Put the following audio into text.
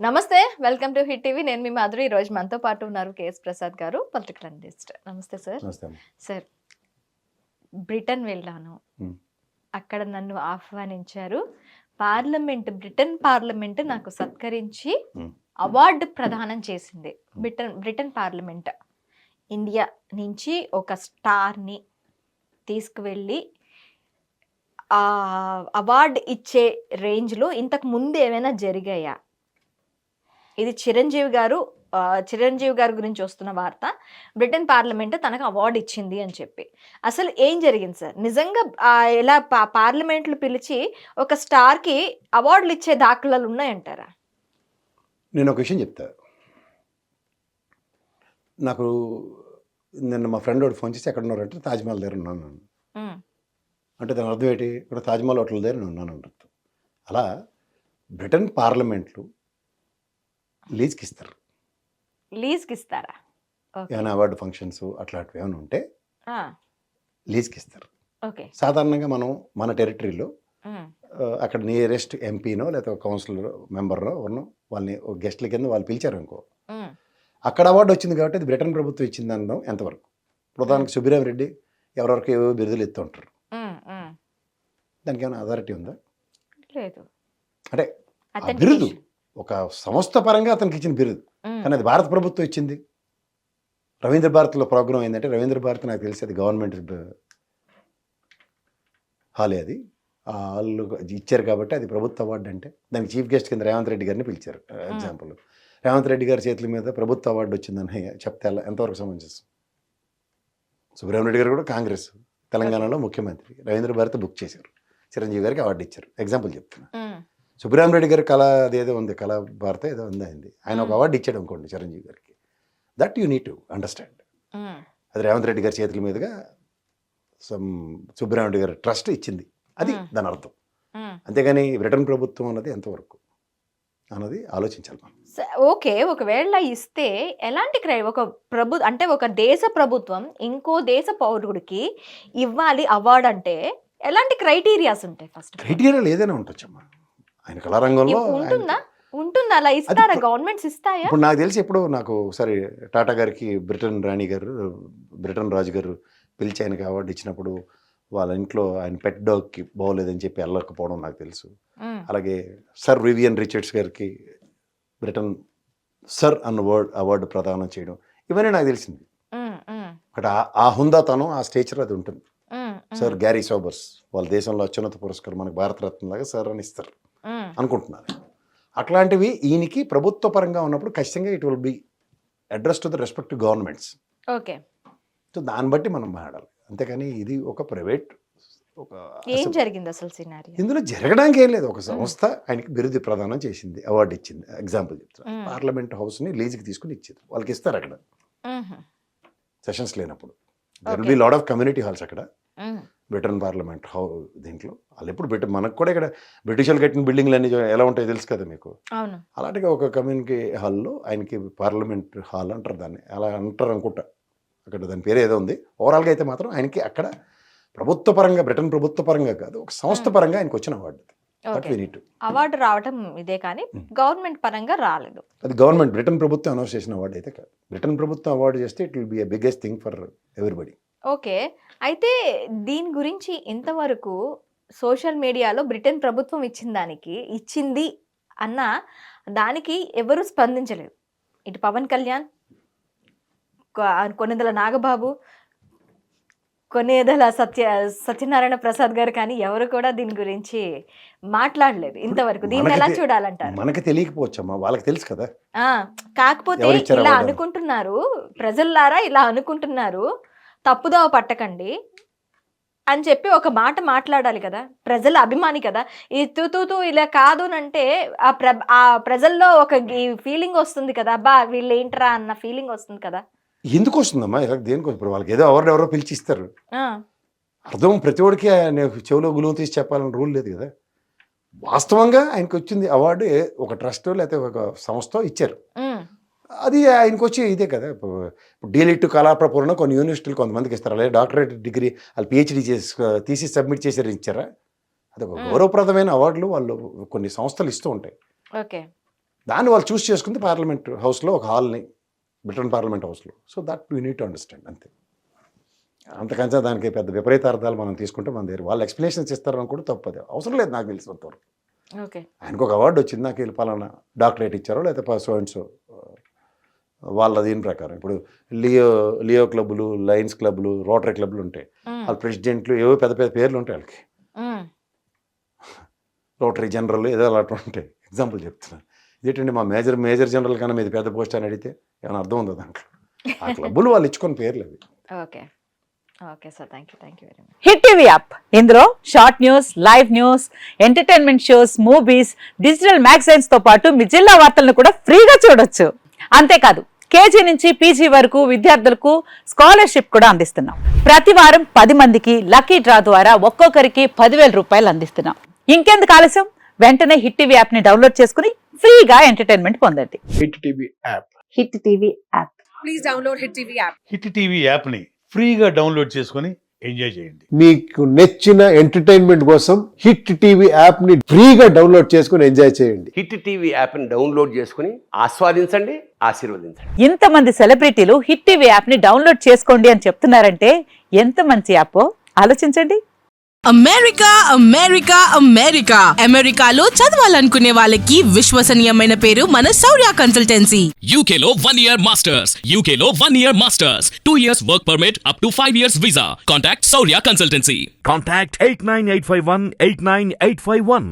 నమస్తే. Welcome to hit TV. నేను మీ మాధురి. ఈరోజు మనతో పాటు ఉన్నారు కేఎస్ ప్రసాద్ గారు, పొలిటికల్ అనలిస్ట్. నమస్తే సార్. నమస్తే అమ్మ. సార్, బ్రిటన్ వెళ్ళాను. ఉమ్, అక్కడ నన్ను ఆహ్వానించారు. బ్రిటన్ పార్లమెంట్ నాకు సత్కరించి ఉమ్, అవార్డు ప్రదానం చేసింది. బ్రిటన్ పార్లమెంట్ ఇండియా నుంచి ఒక స్టార్ని తీసుకువెళ్ళి ఆ అవార్డు ఇచ్చే రేంజ్లో ఇంతకు ముందు ఏమైనా జరిగాయా? ఇది చిరంజీవి గారి గురించి వస్తున్న వార్త. బ్రిటన్ పార్లమెంట్ తనకు అవార్డు ఇచ్చింది అని చెప్పి. అసలు ఏం జరిగింది సార్? నిజంగా ఇలా పార్లమెంట్లు పిలిచి ఒక స్టార్కి అవార్డులు ఇచ్చే దాఖలాలు ఉన్నాయంటారా? నేను ఒక విషయం చెప్తా. నాకు నిన్న మా ఫ్రెండ్ వాడు ఫోన్ చేసి ఎక్కడ ఉన్నారంటే తాజ్మహల్ దగ్గర ఉన్నాను అన్నాడు. ఉమ్, అంటే దాని అర్థం ఏంటి? ఇక్కడ తాజ్మహల్ హోటల్ దగ్గర నేను ఉన్నాను అన్నట్టు. అలా బ్రిటన్ పార్లమెంట్లు లీజ్కి ఇస్తారు. లీజ్కి ఇస్తారా? ఓకే. ఏమైనా అవార్డు ఫంక్షన్స్ అట్లాంటివి ఏమైనా ఉంటే ఆ, లీజ్కి ఇస్తారు. ఓకే. సాధారణంగా మనం మన టెరిటరీలో ఉమ్, అక్కడ నియరెస్ట్ ఎంపీనో లేకపోతే కౌన్సిలర్ మెంబర్నో ఉన్నో వాళ్ళని గెస్ట్ల కింద వాళ్ళు పిలిచారు అనుకో, ఉమ్, అక్కడ అవార్డు వచ్చింది కాబట్టి అది బ్రిటన్ ప్రభుత్వం ఇచ్చింది అనడం ఎంతవరకు? ప్రధానికి సుబ్బిరామ్ రెడ్డి ఎవరెవరికి ఏవో బిరుదులు ఎత్తు ఉంటారు. ఉమ్, ఉమ్. దానికి ఏమైనా అథారిటీ ఉందా? లేదు. అంటే ఆ Authentication. బిరుదు ఒక సంస్థ పరంగా అతనికి ఇచ్చిన బిరుదు, ఉమ్, కానీ అది భారత ప్రభుత్వం ఇచ్చింది. రవీంద్ర భారత్లో ప్రోగ్రామ్ ఏంటంటే, రవీంద్ర భారత్ నాకు తెలిసి అది గవర్నమెంట్ హాలే. అది ఆ హాల్ ఇచ్చారు కాబట్టి అది ప్రభుత్వ అవార్డు. అంటే దానికి చీఫ్ గెస్ట్ కింద రేవంత్ రెడ్డి గారిని పిలిచారు. ఎగ్జాంపుల్, రేవంత్ రెడ్డి గారి చేతుల మీద ప్రభుత్వ అవార్డు వచ్చిందని చెప్తే ఎంతవరకు సమంజసం? సుబ్రహ్మణ్య రెడ్డి గారు కూడా కాంగ్రెస్, తెలంగాణలో ముఖ్యమంత్రి. రవీంద్ర భారత్ బుక్ చేశారు, చిరంజీవి గారికి అవార్డు ఇచ్చారు. ఎగ్జాంపుల్ చెప్తున్నా. ఉమ్, సుబ్రహ్మణ్య రెడ్డి గారి కళ అదేదో ఉంది, కళా భారత ఏదో ఉంది అయింది, ఆయన ఒక అవార్డు ఇచ్చాడు అనుకోండి చిరంజీవి గారికి. That you need to understand. Um, అది రేవంత్ రెడ్డి గారి చేతుల మీదుగా సుబ్రహ్మణ్య రెడ్డి గారి ట్రస్ట్ ఇచ్చింది, అది దాని అర్థం. ఉమ్. అంతేగాని బ్రిటన్ ప్రభుత్వం అన్నది ఎంతవరకు అన్నది ఆలోచించాలి మనం. ఓకే. ఒకవేళ ఇస్తే ఎలాంటి అంటే ఒక దేశ ప్రభుత్వం ఇంకో దేశ పౌరుడికి ఇవ్వాలి అవార్డు అంటే ఎలాంటి క్రైటీరియాస్ ఉంటాయి? ఫస్ట్ క్రైటీరియాలు ఏదైనా ఉండొచ్చమ్మా. ఆయన కళారంగంలో ఉంటుందా? అలా ఇస్తారా? అది గవర్నమెంట్స్ ఇస్తాయా? ఇప్పుడు నాకు తెలిసి ఎప్పుడు నాకు ఒకసారి టాటా గారికి బ్రిటన్ రాణి గారు, బ్రిటన్ రాజు గారు పిలిచి ఆయనకి అవార్డు ఇచ్చినప్పుడు వాళ్ళ ఇంట్లో ఆయన పెట్ డాగ్కి బాగోలేదని చెప్పి వెళ్ళకపోవడం నాకు తెలుసు. ఉమ్, అలాగే సర్ వివియన్ రిచర్డ్స్ గారికి బ్రిటన్ సర్ అన్న అవార్డు ప్రదానం చేయడం, ఇవన్నీ నాకు తెలిసింది. ఉమ్, ఉమ్, అక్కడ ఆ హుందాతనం, ఆ స్టేచర్ అది ఉంటుంది. ఉమ్, సర్ గ్యారీ సోబర్స్ వాళ్ళ దేశంలో అత్యున్నత పురస్కారం మనకు భారతరత్న లాగా సర్ అని ఇస్తారు ఉమ్, అనుకుంటున్నారు. అట్లాంటివి ఈయనకి ప్రభుత్వ పరంగా ఉన్నప్పుడు ఖచ్చితంగా it will be address to the respective governments. Okay. So దాన్ని బట్టి మనం మాట్లాడాలి. అంతేకాని ఇది ఒక ప్రైవేట్ ఒక ఏం జరిగింది అసలు సినారియో? ఇందులో జరగడానికి ఏం లేదు. ఒక సంస్థ ఆయనకి బిరుదు ప్రదానం చేసింది, అవార్డు ఇచ్చింది. ఎగ్జాంపుల్ చెప్తాను, పార్లమెంట్ హౌస్ని లీజ్కి తీసుకుని ఇచ్చారు, వాళ్ళకి ఇస్తారు అక్కడ సెషన్స్ లేనప్పుడు. There will be lot of community halls అక్కడ బ్రిటన్ పార్లమెంట్ దీంట్లో. వాళ్ళు ఎప్పుడు మనకు కూడా ఇక్కడ బ్రిటిష్ వాళ్ళు కట్టిన బిల్డింగ్లు అన్ని ఎలా ఉంటాయో తెలుసు కదా మీకు. అవును. అలాంటిగా ఒక కమ్యూనిటీ హాల్లో ఆయనకి పార్లమెంట్ హాల్ అంటారు దాన్ని, అలా అంటారు అనుకుంటా. అక్కడ దాని పేరు ఏదో ఉంది. ఓవరాల్గా అయితే మాత్రం ఆయనకి అక్కడ ప్రభుత్వ పరంగా, బ్రిటన్ ప్రభుత్వ పరంగా కాదు, ఒక సంస్థ పరంగా ఆయనకు వచ్చిన అవార్డు. అవార్డు రావటం ఇదే, కానీ గవర్నమెంట్ పరంగా రాలేదు. అది గవర్నమెంట్, బ్రిటన్ ప్రభుత్వం అనౌన్స్ చేసిన అవార్డు అయితే కాదు. బ్రిటన్ ప్రభుత్వం అవార్డు చేస్తే it will be a biggest thing for everybody. Okay. అయితే దీని గురించి ఇంతవరకు సోషల్ మీడియాలో బ్రిటన్ ప్రభుత్వం ఇచ్చింది అన్న దానికి ఎవరు స్పందించలేదు. ఇటు పవన్ కళ్యాణ్, కొన్నిదల నాగబాబు, కొన్నిదల సత్యనారాయణ ప్రసాద్ గారు, కానీ ఎవరు కూడా దీని గురించి మాట్లాడలేదు ఇంతవరకు. దీన్ని ఎలా చూడాలంటారు? మనకి తెలియకపోవచ్చమ్మా, వాళ్ళకి తెలుసు కదా. కాకపోతే ఇలా అనుకుంటున్నారు ప్రజల్లారా, ఇలా అనుకుంటున్నారు, తప్పుదోవ పట్టకండి అని చెప్పి ఒక మాట మాట్లాడాలి కదా. ప్రజల అభిమాని కదా. ఈ తూతూ ఇలా కాదు అంటే ఆ ప్రజల్లో ఒక ఫీలింగ్ వస్తుంది కదా, అబ్బా వీళ్ళు ఏంట్రా అన్న ఫీలింగ్ వస్తుంది కదా. ఎందుకు వస్తుందమ్మా? దేనికోసం? ఇప్పుడు వాళ్ళకి ఏదో ఎవరో పిలిచిస్తారు, అర్థం ప్రతి ఒడికి చెవిలో గులువు తీసి చెప్పాలని రూల్ లేదు కదా. వాస్తవంగా ఆయనకు వచ్చింది అవార్డు ఒక ట్రస్ట్ లేకపోతే ఒక సంస్థ ఇచ్చారు, అది ఆయనకు వచ్చి ఇదే కదా. ఇప్పుడు డీలిట్ కళాప్రపూర్ణ కొన్ని యూనివర్సిటీలు కొంతమందికి ఇస్తారు, అలాగే డాక్టరేట్ డిగ్రీ వాళ్ళు పిహెచ్డీ తీసి సబ్మిట్ చేసి ఇచ్చారా? అది ఒక గౌరవప్రదమైన అవార్డులు వాళ్ళు కొన్ని సంస్థలు ఇస్తూ ఉంటాయి. ఓకే. దాన్ని వాళ్ళు చూస్ చేసుకుంది పార్లమెంట్ హౌస్లో ఒక హాల్ని, బ్రిటన్ పార్లమెంట్ హౌస్లో. So that we need to understand అంతే. అంతకంటే దానికి పెద్ద విపరీత అర్థాలు మనం తీసుకుంటే మన దగ్గర వాళ్ళు ఎక్స్ప్లెనేషన్స్ ఇస్తారని కూడా తప్పదు, అవసరం లేదు నాకు తెలిసినంతవరకు. ఓకే. ఆయనకు ఒక అవార్డు వచ్చింది, నాకు వీళ్ళు పలానా డాక్టరేట్ ఇచ్చారో లేకపోతే సో అండ్ సో వాళ్ళ దీని ప్రకారం. ఇప్పుడు లియో క్లబ్లు, లయన్స్ క్లబ్లు, రోటరీ క్లబ్లు ఉంటాయి, వాళ్ళ ప్రెసిడెంట్లు ఏవో పెద్ద పెద్ద పేర్లు ఉంటాయి వాళ్ళకి, రోటరీ జనరల్ ఏదో అలాంటి ఉంటాయి. ఎగ్జాంపుల్ చెప్తున్నాను. ఇదేంటండి మా మేజర్ జనరల్ కన్నా మీది పెద్ద పోస్ట్ అని అడిగితే ఏమైనా అర్థం ఉందో దాంట్లో? ఆ క్లబ్బులు వాళ్ళు ఇచ్చుకొని పేర్లు అవి. Okay. Okay sir, thank you very much. Hit TV app, ఇందులో short news, live news, entertainment shows, movies, digital magazines తో పాటు మీ జిల్లా వార్తలను కూడా ఫ్రీగా చూడొచ్చు. అంతేకాదు కేజీ నుంచి పీజీ వరకు విద్యార్థులకు స్కాలర్షిప్ కూడా అందిస్తున్నాం. ప్రతి వారం 10 మందికి లక్కీ డ్రా ద్వారా ఒక్కొక్కరికి 10,000 రూపాయలు అందిస్తున్నాం. ఇంకెందుకు ఆలస్యం, వెంటనే హిట్ టీవీ యాప్ ని డౌన్లోడ్ చేసుకుని ఫ్రీగా ఎంటర్టైన్మెంట్ పొందండి. Hit TV app. Hit TV app. Please download Hit TV app. Hit TV యాప్ని ఫ్రీగా డౌన్లోడ్ చేసుకొని ఎంజాయ్ చేయండి. మీకు నచ్చిన ఎంటర్టైన్మెంట్ కోసం హిట్ టీవీ యాప్ ని ఫ్రీగా డౌన్లోడ్ చేసుకుని ఎంజాయ్ చేయండి. హిట్ టీవీ యాప్ని డౌన్లోడ్ చేసుకుని ఆస్వాదించండి, ఆశీర్వదించండి. ఇంతమంది సెలబ్రిటీలు హిట్ టీవీ యాప్ ని డౌన్లోడ్ చేసుకోండి అని చెప్తున్నారంటే ఎంత మంచి యాప్ ఆలోచించండి. అమెరికా అమెరికా అమెరికా అమెరికాలో చదవాలనుకునే వాళ్ళకి విశ్వసనీయమైన పేరు మన శౌర్య కన్సల్టెన్సీ. UK లో 1 year masters. UK లో 1 year masters. 2 years work permit up to 5 years visa. Contact Saurya Consultancy. Contact 89851 89851.